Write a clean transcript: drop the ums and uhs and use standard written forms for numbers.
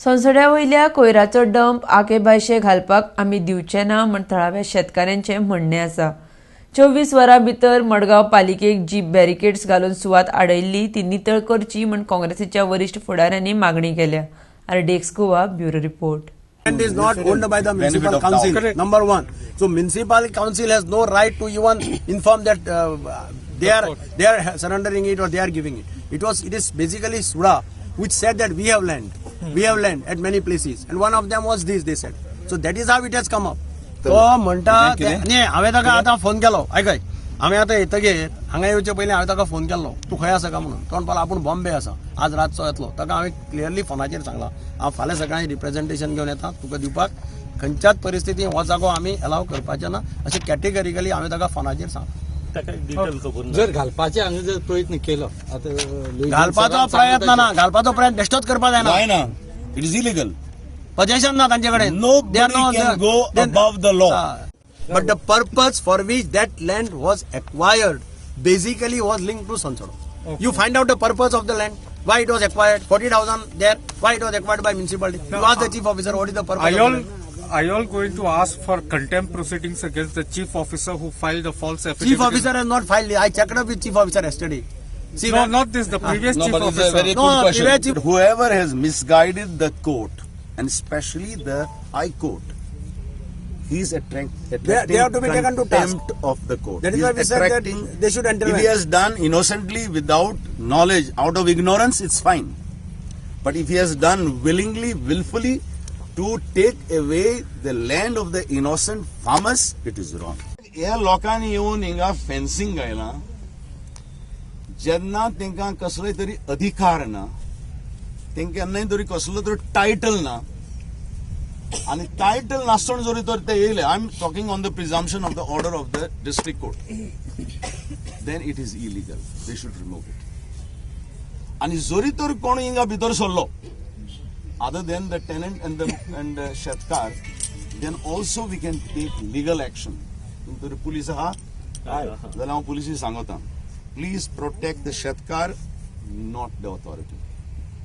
संसड्या वयल्या कोयराचो डंप आके भायशे घालपाक आमी दिवचे ना म्हण थळाव्या शेतकाऱ्यांचें म्हणणें आसा. 24 वरां भितर मडगांव पालिकेक जी बॅरिकेड्स घालून सुवात आडयल्ली ती नितळ करची म्हण काँग्रेसीच्या वरिश्ठ फुडाऱ्यांनी मागणी केल्या. RDX Goa bureau report. Land is not owned by the municipal council. Number one, so municipal council has no right to even inform that they are surrendering it or they are giving it. It is basically SUDA which said that we have land at many places, and one of them was this. They said so that is how it has come up. तो म्हणता नाही हांवें ताका आतां phone केलो आयकय हांवें आतां येतगीर हांगा येवचे पयलीं हांवें ताका फोन केल्लो तूं खंय आसा काय म्हणून तो म्हणपाक आपूण बॉम्बे आसा आज रातचो येतलो ताका हांवें क्लियरली फोनाचेर सांगलां हांव फाल्यां सकाळीं रिप्रेझेंटेशन घेवन येता तुका दिवपाक खंयच्याच परिस्थितीन हो जागो आमी अलाव करपाचे ना अशें कॅटेगरिकली हांवें ताका फोनाचेर सांगलां. जर घालपाचे हांवें जर प्रयत्न केलो घालपाचो प्रयत्न बेश्टोच करपाक जायना. It is illegal. Possession na तांचे कडेन. Nobody can go above the law. But the purpose for which that land was acquired basically was linked to Sansado. Okay. You find out the purpose of the land, why it was acquired, 40,000 there, why it was acquired by municipality. You ask the chief officer what is the purpose of the land. Are you all going to ask for contempt proceedings against the chief officer who filed the false affidavit? Chief officer has not filed it. I checked up with chief officer yesterday. See, no, not this, the previous chief But officer. it's a very good question. Whoever has misguided the court, and especially the High Court, he's attracting they have to be taken to task contempt of the court. That is why we said that they should intervene. If he has done innocently without knowledge, out of ignorance, it's fine. But if he has done willingly, willfully, to take away the land of the innocent farmers, it is wrong. ह्या लोकांनी येवन हिंगा fencing घायला जेन्ना तांकां कसलोय तरी अधिकार ना तांकां केन्नाय तरी कसलो तरी टायटल ना आनी टायटल नासतना जरी तर ते येयले I am talking on the presumption of the order of the district court then it is illegal they should remove it आनी जरी तर कोण हिंगा भितर सरलो other than the tenant and the shetkar, then also we can take legal action. The police जाल्यार हांव पुलिसांक सांगता, please protect the shetkar, not the authority.